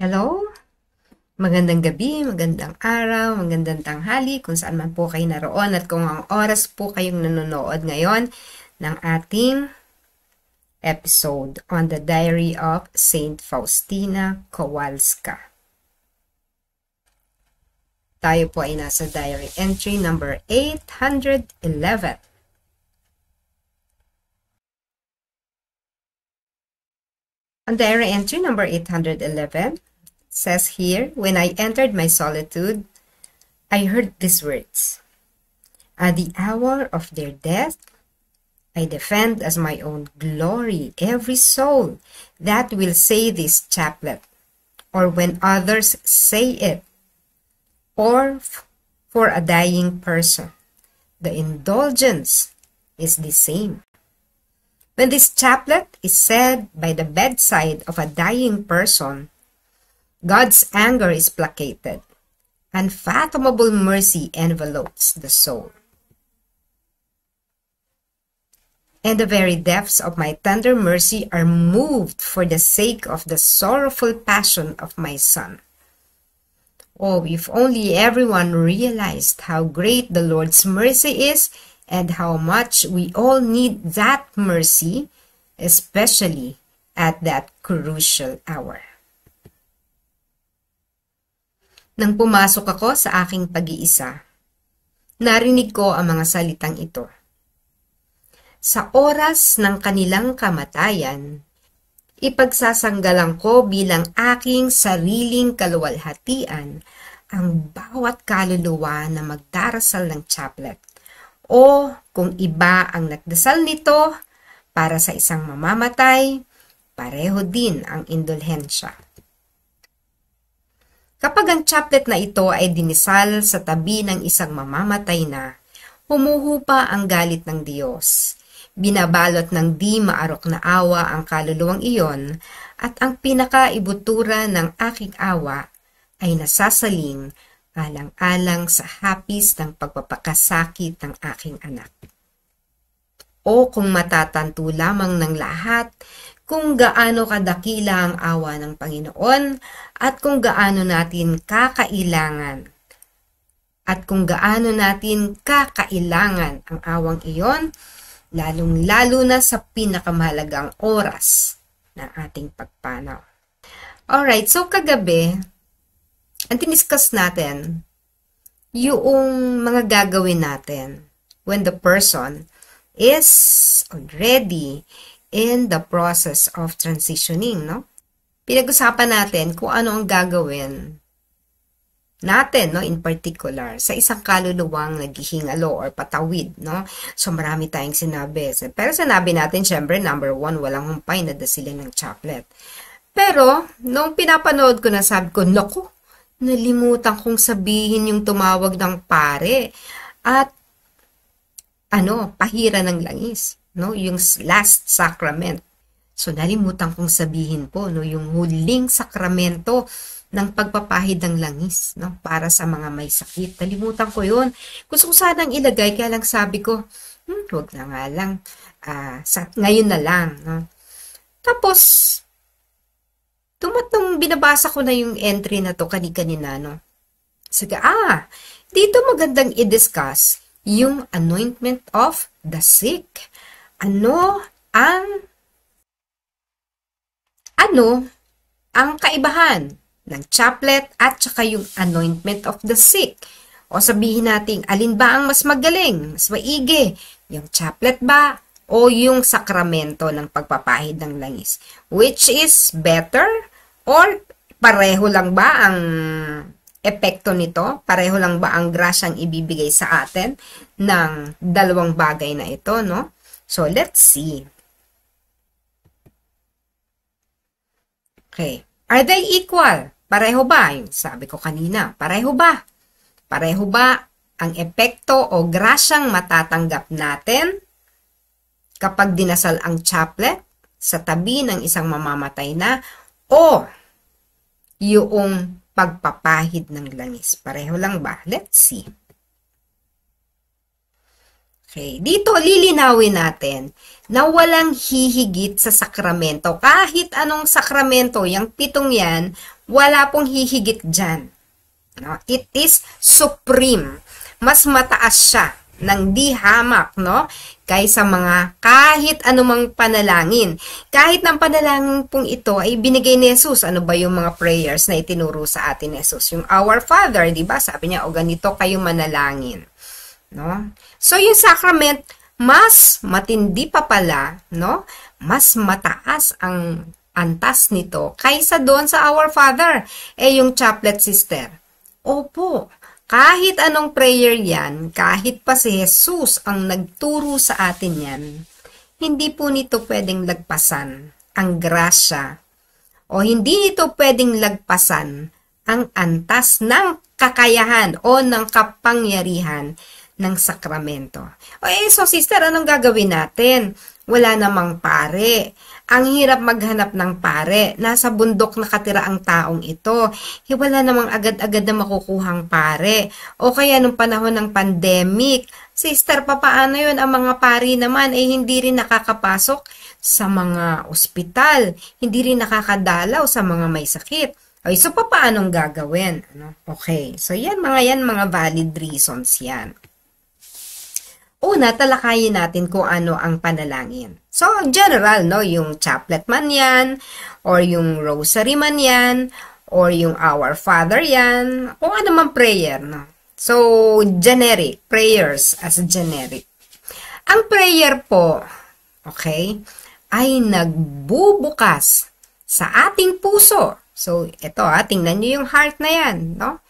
Hello? Magandang gabi, magandang araw, magandang tanghali kung saan man po kayo naroon at kung ang oras po kayong nanonood ngayon ng ating episode on the Diary of Saint Faustina Kowalska. Tayo po ay nasa diary entry number 811. On diary entry number 811, says here, when I entered my solitude, I heard these words. At the hour of their death, I defend as my own glory every soul that will say this chaplet, or when others say it, or for a dying person. The indulgence is the same. When this chaplet is said by the bedside of a dying person, God's anger is placated. Unfathomable mercy envelopes the soul. And the very depths of my tender mercy are moved for the sake of the sorrowful passion of my son. Oh, if only everyone realized how great the Lord's mercy is and how much we all need that mercy, especially at that crucial hour. Nang pumasok ako sa aking pag-iisa, narinig ko ang mga salitang ito. Sa oras ng kanilang kamatayan, ipagsasanggalang ko bilang aking sariling kaluwalhatian ang bawat kaluluwa na magdarasal ng chaplet. O kung iba ang nagdasal nito para sa isang mamamatay, pareho din ang indulhensya. Kapag ang chaplet na ito ay dinisal sa tabi ng isang mamamatay na, humuhupa ang galit ng Diyos. Binabalot ng di maarok na awa ang kaluluwang iyon at ang pinakaibutura ng aking awa ay nasasaling alang-alang sa hapis ng pagpapakasakit ng aking anak. O kung matatanto lamang ng lahat kung gaano kadakila ang awa ng Panginoon at kung gaano natin kakailangan ang awang iyon, lalong-lalo na sa pinakamahalagang oras ng ating pagpanaw. Alright, so kagabi, ang tiniskas natin, yung mga gagawin natin when the person is already in the process of transitioning, no? Pinag-usapan natin kung ano ang gagawin natin, no, in particular, sa isang kaluluwang naghihingalo or patawid, no? So, marami tayong sinabi. Pero sinabi natin, syempre, number 1, walang humpay na dasilin ng chaplet. Pero, nung pinapanood ko na, sabi ko, naku, nalimutan kong sabihin yung tumawag ng pare at pahira ng langis. No, yung last sacrament. So, nalimutan kong sabihin po, no, yung huling sakramento ng pagpapahid ng langis, no, para sa mga may sakit. Nalimutan ko yun. Gusto ko sanang ilagay, kaya lang sabi ko, huwag na nga lang, ngayon na lang. No. Tapos, tumatong binabasa ko na yung entry na to kanina, no. Sige, dito magandang i-discuss yung anointment of the sick. Ano ang kaibahan ng chaplet at saka yung anointment of the sick? O sabihin natin, alin ba ang mas magaling, mas maigi? Yung chaplet ba o yung sakramento ng pagpapahid ng langis? Which is better? Or pareho lang ba ang epekto nito? Pareho lang ba ang grasyang ibibigay sa atin ng dalawang bagay na ito, no? So, let's see. Okay. Are they equal? Pareho ba? Yung sabi ko kanina, pareho ba? Pareho ba ang epekto o grasyang matatanggap natin kapag dinasal ang chaplet sa tabi ng isang mamamatay na o yung pagpapahid ng langis? Pareho lang ba? Let's see. Okay, dito lilinawin natin na walang hihigit sa sakramento. Kahit anong sakramento, yung 7 yan, wala pong hihigit dyan. No? It is supreme. Mas mataas siya ng di hamak, no? Kaysa mga kahit anumang panalangin. Kahit ng panalangin pong ito ay binigay ni Jesus. Ano ba yung mga prayers na itinuro sa atin ni Jesus? Yung Our Father, di ba? Sabi niya, o ganito kayo manalangin. No? So, yung sacrament, mas matindi pa pala, no? Mas mataas ang antas nito kaysa doon sa Our Father. Yung chaplet, sister. Opo, kahit anong prayer yan, kahit pa si Jesus ang nagturo sa atin yan, hindi po nito pwedeng lagpasan ang grasya o hindi nito pwedeng lagpasan ang antas ng kakayahan o ng kapangyarihan ng sakramento. So sister, anong gagawin natin? Wala namang pare. Ang hirap maghanap ng pare. Nasa bundok nakatira ang taong ito. Wala namang agad-agad na makukuhang pare. O kaya nung panahon ng pandemic, sister, papaano yun? Ang mga pari naman ay hindi rin nakakapasok sa mga ospital. Hindi rin nakakadalaw sa mga may sakit. So papaanong gagawin? Okay, so yan mga valid reasons yan. Una, talakayin natin kung ano ang panalangin. So, general, no? Yung chaplet man yan, or yung rosary man yan, or yung Our Father yan, o ano man prayer, no? So, generic. Prayers as generic. Ang prayer po, okay, ay nagbubukas sa ating puso. So, ito, tingnan nyo yung heart na yan, no?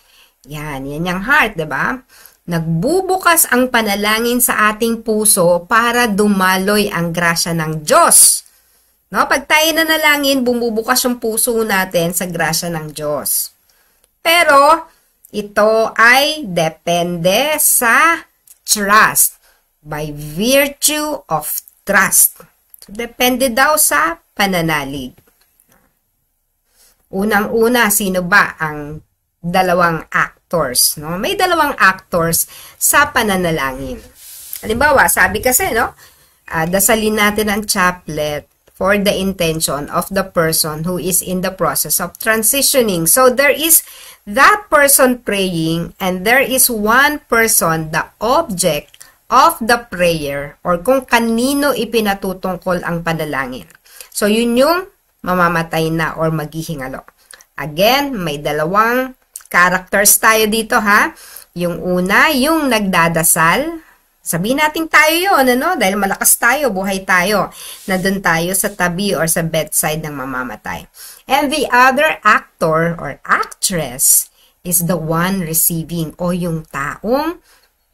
Yan yung heart, diba? Nagbubukas ang panalangin sa ating puso para dumaloy ang grasya ng Diyos. No? Pag tayo nanalangin, bumubukas yung puso natin sa grasya ng Diyos. Pero, ito ay depende sa trust. By virtue of trust. So, depende daw sa pananalig. Unang-una, sino ba ang dalawang actors, no? May dalawang actors sa pananalangin. Halimbawa, sabi kasi, no? Dasalin natin ang chaplet for the intention of the person who is in the process of transitioning. So, there is that person praying and there is one person, the object of the prayer or kung kanino ipinatutungkol ang panalangin. So, yun yung mamamatay na or maghihingalo. Again, may dalawang characters tayo dito, ha? Yung una, yung nagdadasal. Sabihin natin tayo yun, ano? Dahil malakas tayo, buhay tayo. Nandun tayo sa tabi or sa bedside ng mamamatay. And the other actor or actress is the one receiving o yung taong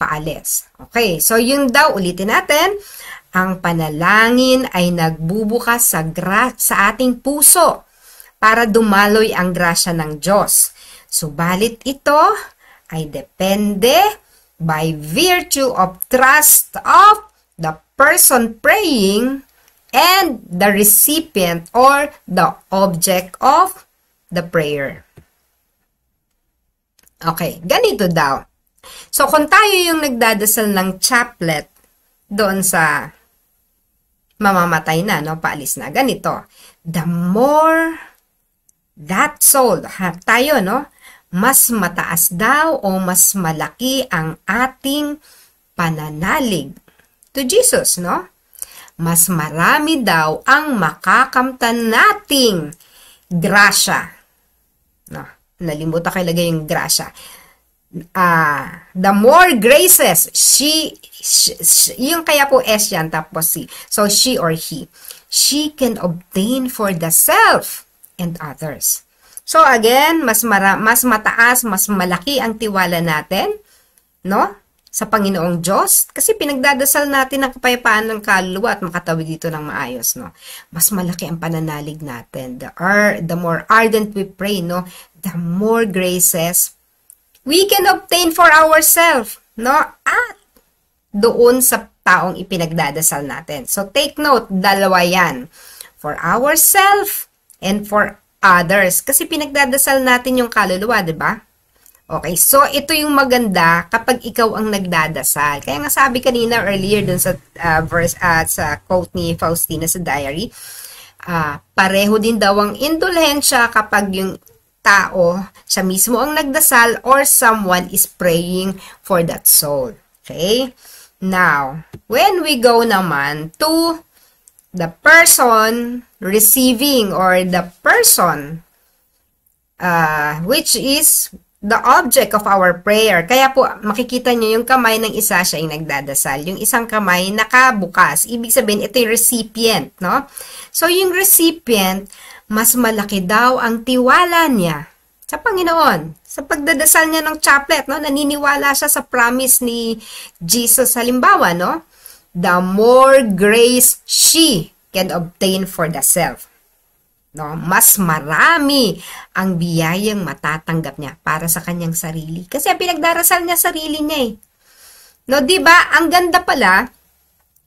paalis. Okay, so yun daw, ulitin natin. Ang panalangin ay nagbubukas sa ating puso para dumaloy ang grasya ng Diyos. Subalit ito ay depende by virtue of trust of the person praying and the recipient or the object of the prayer. Okay, ganito daw. So, kung tayo yung nagdadasal ng chaplet doon sa mamamatay na, no, paalis na, ganito. The more that soul, tayo, no, mas mataas daw o mas malaki ang ating pananalig to Jesus, no? Mas marami daw ang makakamtan nating grasya. No, nalimutan ko ilagay yung grasya. The more graces, yung kaya po S yan, tapos C. So, she or he. She can obtain for the self and others. So again, mas mataas, mas malaki ang tiwala natin, no? Sa Panginoong Diyos. Kasi pinagdadasal natin ang kapayapaan ng kaluluwa at makatawid dito ng maayos, no? Mas malaki ang pananalig natin. The more ardent we pray, no? The more graces we can obtain for ourselves, no? At doon sa taong ipinagdadasal natin. So take note, dalawa yan. For ourselves and for others. Kasi pinagdadasal natin yung kaluluwa, di ba? Okay, so ito yung maganda kapag ikaw ang nagdadasal. Kaya nga sabi kanina earlier dun sa verse sa quote ni Faustina sa diary, pareho din daw ang indulhensya kapag yung tao, siya mismo ang nagdasal or someone is praying for that soul. Okay? Now, when we go naman to the person receiving or the person which is the object of our prayer. Kaya po, makikita nyo yung kamay ng isa, siya yung nagdadasal. Yung isang kamay, nakabukas. Ibig sabihin, ito yung recipient, no? So, yung recipient, mas malaki daw ang tiwala niya sa Panginoon. Sa pagdadasal niya ng chaplet, no? Naniniwala siya sa promise ni Jesus. Halimbawa, no? The more grace she can obtain for the self. No, mas marami ang biyayang matatanggap niya para sa kanyang sarili. Kasi pinagdarasal niya sarili niya eh. No, 'di ba? Ang ganda pala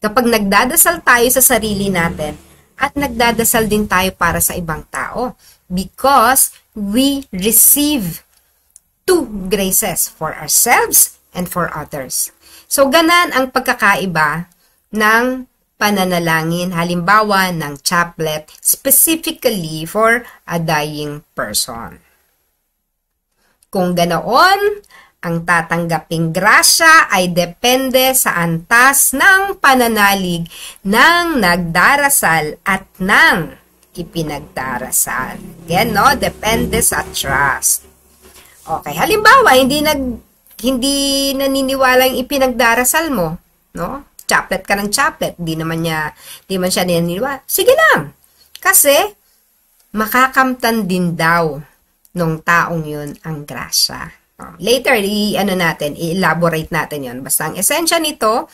kapag nagdadasal tayo sa sarili natin at nagdadasal din tayo para sa ibang tao because we receive two graces for ourselves and for others. So ganan ang pagkakaiba ng pananalangin, halimbawa ng chaplet, specifically for a dying person. Kung ganoon, ang tatanggaping grasya ay depende sa antas ng pananalig ng nagdarasal at ng ipinagdarasal. Again, no? Depende sa trust. Okay, halimbawa, hindi naniniwala yung ipinagdarasal mo, no? Chaplet ka ng chaplet, di man siya naniniwala. Sige lang. Kasi, makakamtan din daw nung taong yun ang grasya. Later, i-elaborate natin yun. Basta ang esensya nito,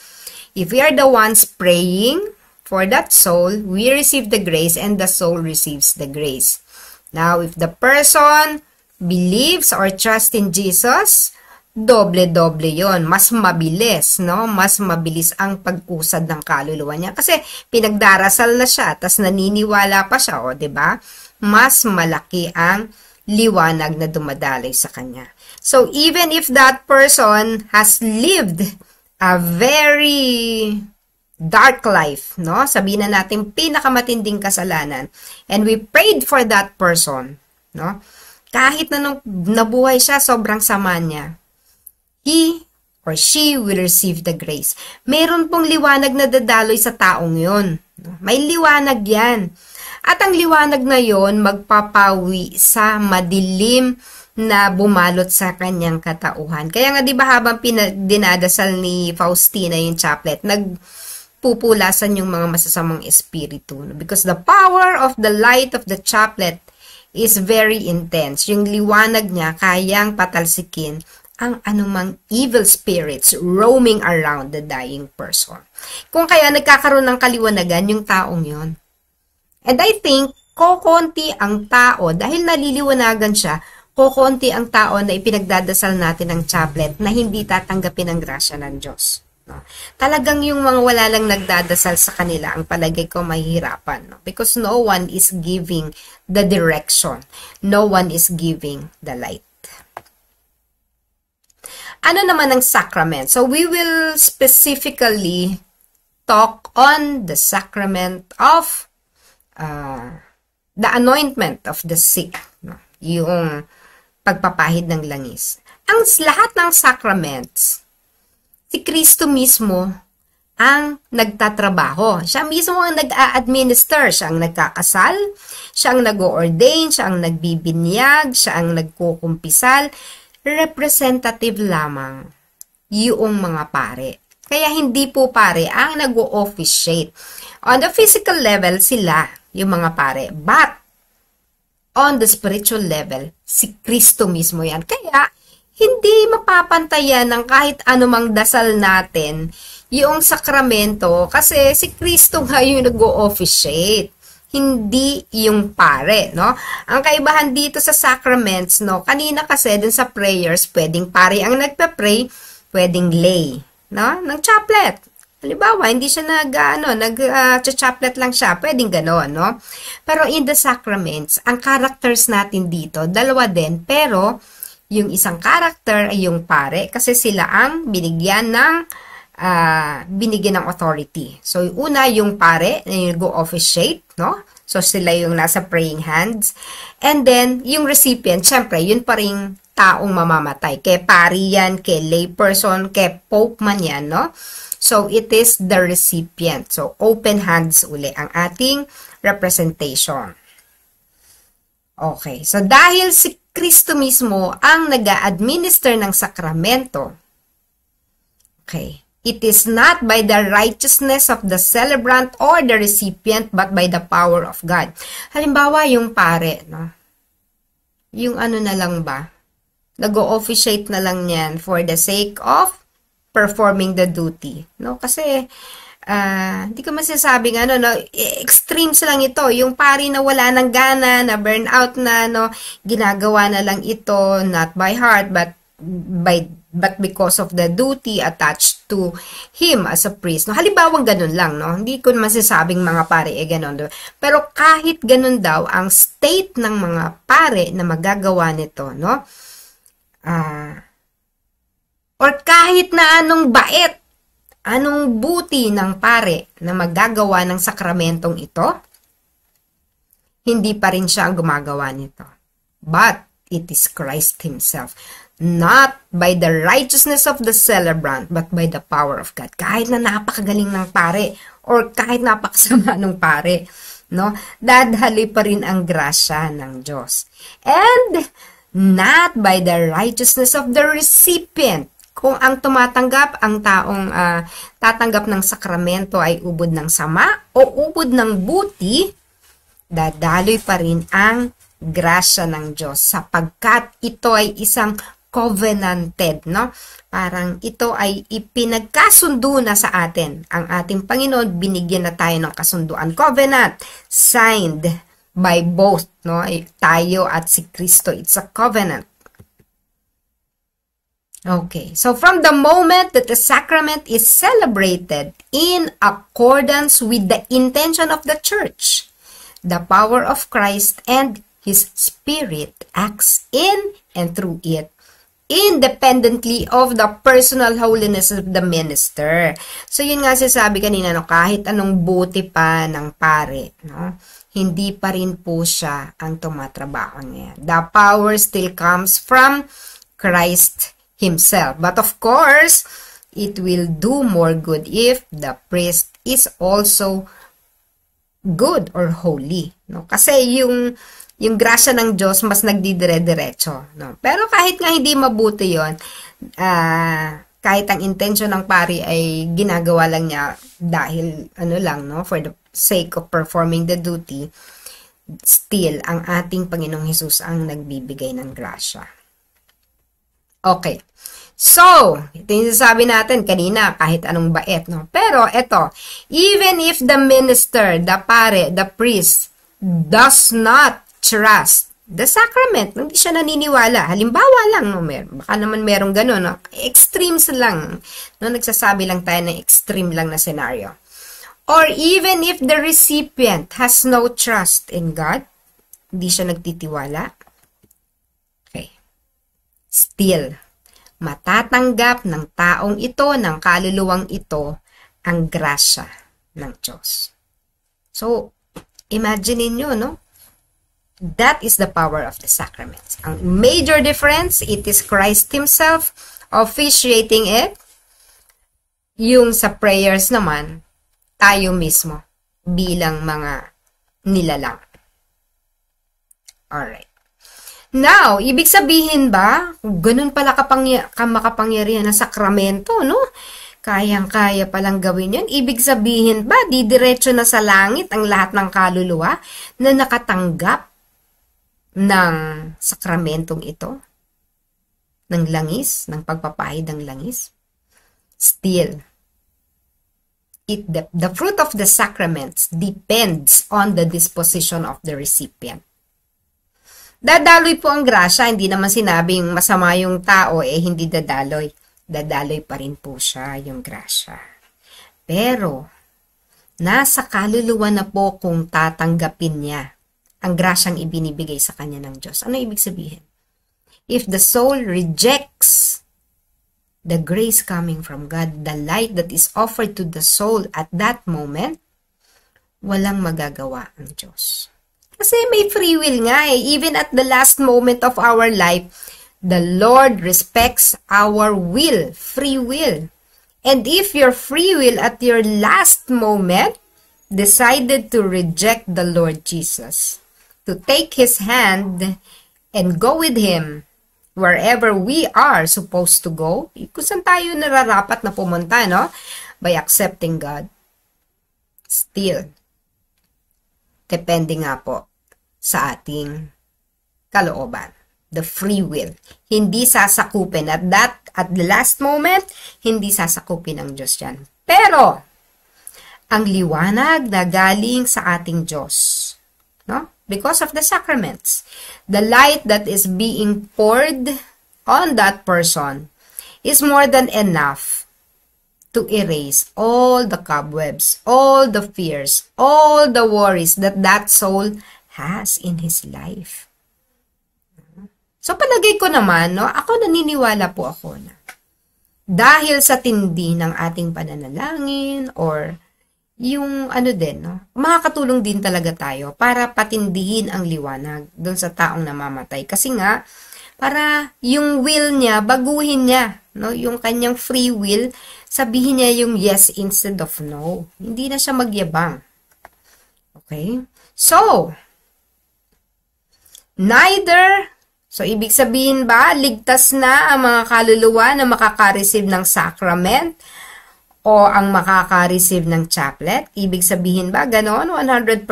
if we are the ones praying for that soul, we receive the grace and the soul receives the grace. Now, if the person believes or trusts in Jesus, doble-doble yon, mas mabilis, no? Mas mabilis ang pag-usad ng kaluluwa niya. Kasi pinagdarasal na siya, tas naniniwala pa siya, o, 'di ba? Mas malaki ang liwanag na dumadaloy sa kanya. So, even if that person has lived a very dark life, no? Sabihin na natin pinakamatinding kasalanan, and we prayed for that person, no? Kahit na nung nabuhay siya, sobrang sama niya, he or she will receive the grace. Meron pong liwanag na dadaloy sa taong yon. May liwanag yan. At ang liwanag na yon magpapawi sa madilim na bumalot sa kanyang katauhan. Kaya nga, di ba, habang dinadasal ni Faustina yung chaplet, nagpupulasan yung mga masasamang espiritu. Because the power of the light of the chaplet is very intense. Yung liwanag niya kayang patalsikin ang anumang evil spirits roaming around the dying person. Kung kaya nagkakaroon ng kaliwanagan yung taong yon. And I think, kokonti ang tao, dahil naliliwanagan siya, kokonti ang tao na ipinagdadasal natin ng chaplet na hindi tatanggapin ang grasya ng Diyos. No? Talagang yung mga wala lang nagdadasal sa kanila, ang palagay ko mahihirapan. No? Because no one is giving the direction. No one is giving the light. Ano naman ang sacrament? So, we will specifically talk on the sacrament of the anointment of the sick. No? Yung pagpapahid ng langis. Ang lahat ng sacraments, si Kristo mismo ang nagtatrabaho. Siya mismo ang nag-a-administer. Siya ang nagkakasal, siya ang nag-o-ordain, siya ang nagbibinyag, siya ang nagkukumpisal. Representative lamang yung mga pare. Kaya hindi po pare ang nag-o-officiate. On the physical level, sila, yung mga pare. But, on the spiritual level, si Kristo mismo yan. Kaya, hindi mapapantayan ng kahit anumang dasal natin yung sakramento kasi si Kristo nga yung nag-o-officiate. Hindi yung pare, no? Ang kaibahan dito sa sacraments, no? Kanina kasi dun sa prayers, pwedeng pare ang nagpe-pray, pwedeng lay, no? Ng chaplet. Halimbawa, hindi siya nag-chaplet lang siya, pwedeng gano'n, no? Pero in the sacraments, ang characters natin dito, dalawa din, pero Yung isang character ay yung pare kasi sila ang binigyan ng authority. So, una, yung pare, yung go-officiate, no? So, sila yung nasa praying hands. And then, yung recipient, syempre, yun pa rin taong mamamatay. Kay pari yan, kay layperson, kay pope man yan, no? So, it is the recipient. So, open hands uli ang ating representation. Okay. So, dahil si Kristo mismo ang nag-a-administer ng sakramento, okay, it is not by the righteousness of the celebrant or the recipient, but by the power of God. Halimbawa, yung pare, no? Yung ano na lang ba? Nag-o-officiate na lang yan for the sake of performing the duty. No? Kasi, hindi ko masasabing ano, no? Extremes lang ito. Yung pari na wala ng gana, na burnout na, no? Ginagawa na lang ito, not by heart, but because of the duty attached to him as a priest. No? Halimbawang ganun lang, no? Hindi ko masasabing mga pare ganun. Pero kahit ganun daw, ang state ng mga pare na magagawa nito, no? Or kahit na anong bait, anong buti ng pare na magagawa ng sakramentong ito, hindi pa rin siya ang gumagawa nito. But it is Christ Himself. Not by the righteousness of the celebrant, but by the power of God. Kahit na napakagaling ng pare, or kahit napakasama ng pare, no? Dadali pa rin ang grasya ng Diyos. And not by the righteousness of the recipient. Kung ang tumatanggap, ang taong tatanggap ng sakramento ay ubod ng sama o ubod ng buti, dadaloy pa rin ang grasya ng Diyos sapagkat ito ay isang covenanted, no? Parang ito ay ipinagkasundo na sa atin. Ang ating Panginoon, binigyan na tayo ng kasunduan. Covenant, signed by both, no? Tayo at si Kristo. It's a covenant. Okay, so from the moment that the sacrament is celebrated in accordance with the intention of the Church, the power of Christ and His Spirit acts in and through it, independently of the personal holiness of the minister. So, yun nga sasabi kanina, no, kahit anong buti pa ng pare, no, hindi pa rin po siya ang tumatrabaho niya. The power still comes from Christ Himself. But of course, it will do more good if the priest is also good or holy. No? Kasi yung grasya ng Diyos mas nagdidire-diretso. No? Pero kahit nga hindi mabuti yon, kahit ang intention ng pari ay ginagawa lang niya dahil ano lang, no, for the sake of performing the duty, still, ang ating Panginoong Hesus ang nagbibigay ng grasya. Okay. So, ito yung sasabi natin kanina, kahit anong bait, no? Pero, ito, even if the minister, the pare, the priest, does not trust the sacrament, hindi siya naniniwala. Halimbawa lang, no? Baka naman merong gano'n, no? Extremes lang. No? Nagsasabi lang tayo ng extreme lang na scenario. Or even if the recipient has no trust in God, hindi siya nagtitiwala, okay, still, matatanggap ng taong ito, ng kaluluwang ito, ang grasya ng Diyos. So, imagine niyo, no? That is the power of the sacraments. Ang major difference, it is Christ Himself officiating it. Yung sa prayers naman, tayo mismo bilang mga nilalang. Alright. Now, ibig sabihin ba, ganun pala makapangyarihan ng sakramento, no? Kayang-kaya palang gawin yan. Ibig sabihin ba, didiretso na sa langit ang lahat ng kaluluwa na nakatanggap ng sakramentong ito? Ng langis, ng pagpapahid ng langis? Still, the fruit of the sacraments depends on the disposition of the recipient. Dadaloy po ang grasya, hindi naman sinabing masama yung tao, hindi dadaloy. Dadaloy pa rin po siya yung grasya. Pero, nasa kaluluwa na po kung tatanggapin niya ang grasyang ibinibigay sa kanya ng Diyos. Ano ibig sabihin? if the soul rejects the grace coming from God, the light that is offered to the soul at that moment, walang magagawa ang Diyos. Kasi may free will nga eh. Even at the last moment of our life, the Lord respects our will, free will. And if your free will at your last moment decided to reject the Lord Jesus, to take His hand and go with Him wherever we are supposed to go, kung saan tayo nararapat na pumunta, no? By accepting God. Still, depende nga po sa ating kalooban. The free will. Hindi sasakupin. At the last moment, hindi sasakupin ng Diyos yan. Pero, ang liwanag na galing sa ating Diyos, no? Because of the sacraments, the light that is being poured on that person is more than enough to erase all the cobwebs, all the fears, all the worries that that soul has in his life. So palagay ko naman, no, ako naniniwala po ako na dahil sa tindi ng ating pananalangin or yung ano din, no, makakatulong din talaga tayo para patindihin ang liwanag doon sa taong namamatay. Kasi nga, para yung will niya, baguhin niya, no, yung kanyang free will, sabihin niya yung yes instead of no. Hindi na siya magyabang. Okay? So, so ibig sabihin ba, ligtas na ang mga kaluluwa na makaka-receive ng sacrament o ang makaka-receive ng chaplet? Ibig sabihin ba, ganon, 100%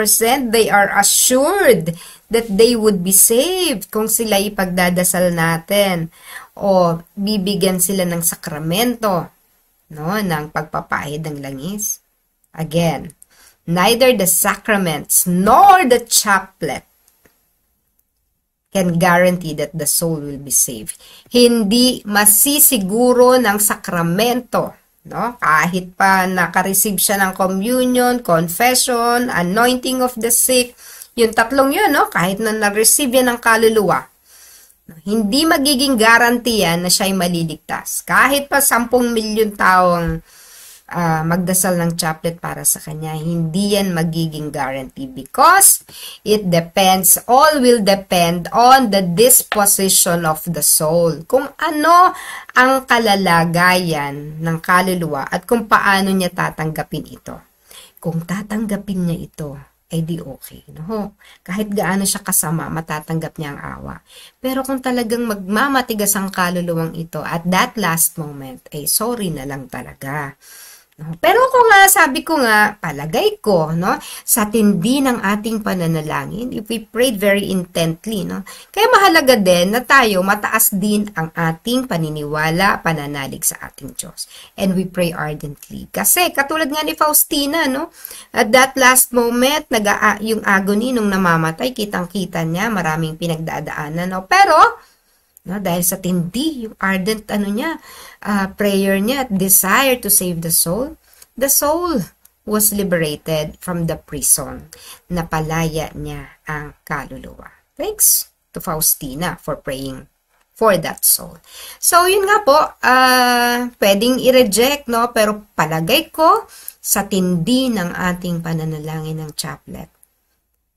they are assured that they would be saved kung sila ipagdadasal natin o bibigyan sila ng sakramento, no, ng pagpapahid ng langis. Again, neither the sacraments nor the chaplet can guarantee that the soul will be saved. Hindi masisiguro ng sakramento, no? Kahit pa naka-receive siya ng communion, confession, anointing of the sick, yung tatlong yun, no? Kahit na na-receive yan ng kaluluwa, hindi magiging guarantee yan na siya'y maliligtas. Kahit pa 10 milyon taong magdasal ng chaplet para sa kanya, hindi yan magiging guarantee because it depends, all will depend on the disposition of the soul. Kung ano ang kalalagayan ng kaluluwa at kung paano niya tatanggapin ito. Kung tatanggapin niya ito, ay di okay, no? Kahit gaano siya kasama, matatanggap niya ang awa. Pero kung talagang magmamatigas ang kaluluwang ito at that last moment, ay sorry na lang talaga. No? Pero kung nga, sabi ko nga, palagay ko, no, sa tindi ng ating pananalangin, if we prayed very intently, no, kaya mahalaga din na tayo mataas din ang ating paniniwala, pananalig sa ating Diyos. And we pray ardently. Kasi, katulad nga ni Faustina, no, at that last moment, yung agony nung namamatay, kitang-kita niya, maraming pinagdadaanan, no, pero, no, dahil sa tindi, yung ardent prayer niya, desire to save the soul was liberated from the prison. Napalaya niya ang kaluluwa. Thanks to Faustina for praying for that soul. So, yun nga po, pwedeng i-reject, no? Pero palagay ko, sa tindi ng ating pananalangin ng chaplet,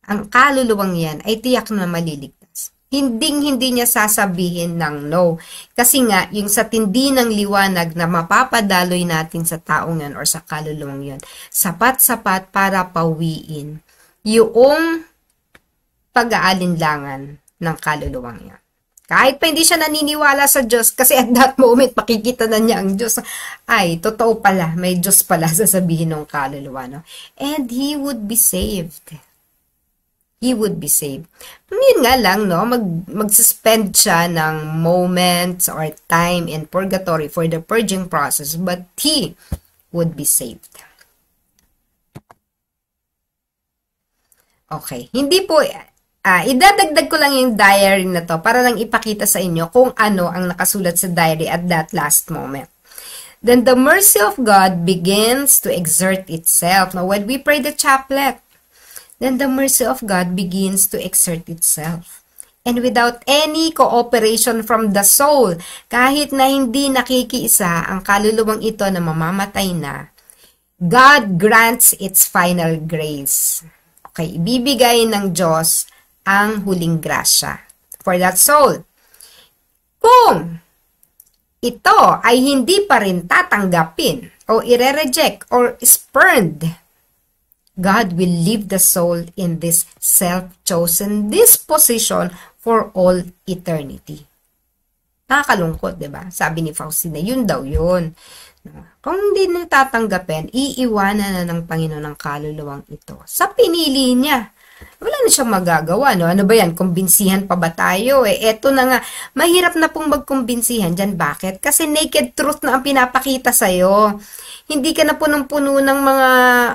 ang kaluluwang yan ay tiyak na maliligtas. Hindi niya sasabihin ng no. Kasi nga, yung sa tindi ng liwanag na mapapadaloy natin sa taong yan or sa kaluluwang yan, sapat-sapat para pawiin yung pag-aalinlangan ng kaluluwang yan. Kahit pa hindi siya naniniwala sa Diyos, kasi at that moment, makikita na niya ang Diyos. Ay, totoo pala, may Diyos pala sasabihin ng kaluluwa, no? And he would be saved. He would be saved. Yun nga lang, no, mag-suspend siya ng moments or time in purgatory for the purging process, but he would be saved. Okay, hindi po, idadagdag ko lang yung diary na to para lang ipakita sa inyo kung ano ang nakasulat sa diary at that last moment. Then the mercy of God begins to exert itself. Now, when we pray the chaplet, then the mercy of God begins to exert itself. and without any cooperation from the soul, kahit na hindi nakikiisa ang kaluluwang ito na mamamatay na, God grants its final grace. Okay, ibibigay ng Diyos ang huling grasya for that soul. Kung ito ay hindi pa rin tatanggapin o ire-reject or spurned, God will leave the soul in this self-chosen disposition for all eternity. Nakakalungkot, di ba? Sabi ni Faustina, yun daw yun. Kung hindi natatanggapin, iiwanan na ng Panginoon ang kaluluwang ito. Sa pinili niya, wala na siyang magagawa, no? Ano ba yan? Kumbinsihan pa ba tayo? Eto na nga, mahirap na pong magkumbinsihan dyan. Bakit? Kasi naked truth na ang pinapakita sa'yo. Hindi ka na punong-puno ng mga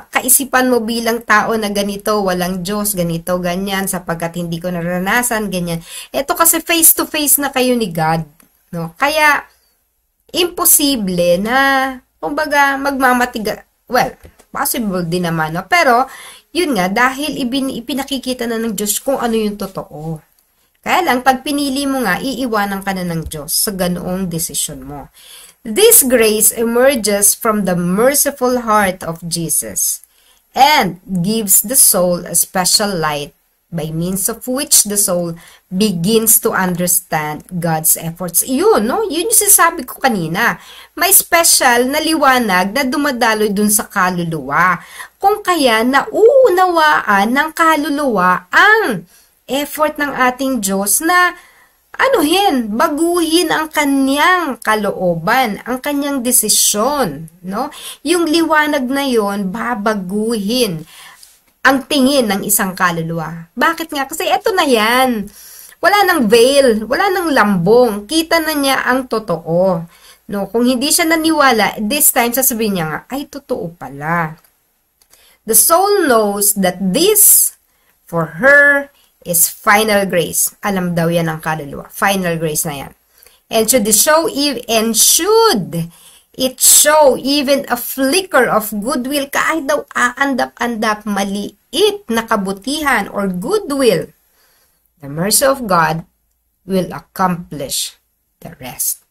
kaisipan mo bilang tao na ganito, walang Diyos, ganito, ganyan, sapagkat hindi ko naranasan, ganyan. Ito kasi face-to-face na kayo ni God. No? Kaya, imposible na, kumbaga, magmamatiga. Well, possible din naman, no? Pero, yun nga, dahil ipinakikita na ng Diyos kung ano yung totoo. Kaya lang, pag pinili mo nga, iiwanan ka na ng Diyos sa ganoong desisyon mo. This grace emerges from the merciful heart of Jesus and gives the soul a special light by means of which the soul begins to understand God's efforts. Yun, no? Yun yung sinasabi ko kanina. May special na liwanag na dumadaloy dun sa kaluluwa. Kung kaya nauunawaan ng kaluluwa ang effort ng ating Diyos na baguhin ang kanyang kalooban, ang kanyang desisyon, no? Yung liwanag na yon babaguhin ang tingin ng isang kaluluwa. Bakit nga? Kasi eto na yan. Wala nang veil, wala nang lambong. Kita na niya ang totoo. No? Kung hindi siya naniwala, this time sasabihin niya nga, ay totoo pala. The soul knows that this, for her, is final grace. Alam daw yan ang kaluluwa. Final grace na yan. And should it show even a flicker of goodwill, kahit daw aandap-andap, maliit na kabutihan or goodwill, the mercy of God will accomplish the rest.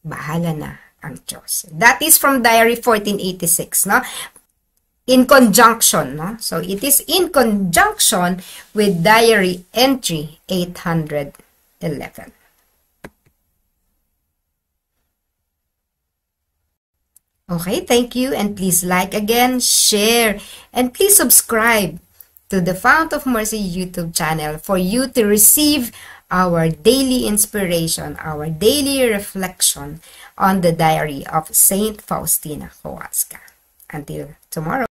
Bahala na ang Diyos. That is from Diary 1486, no? In conjunction, no? So, it is in conjunction with Diary Entry 811. Okay, thank you, and please like again, share, and please subscribe to the Fount of Mercy YouTube channel for you to receive our daily inspiration, our daily reflection on the Diary of Saint Faustina Kowalska. Until tomorrow.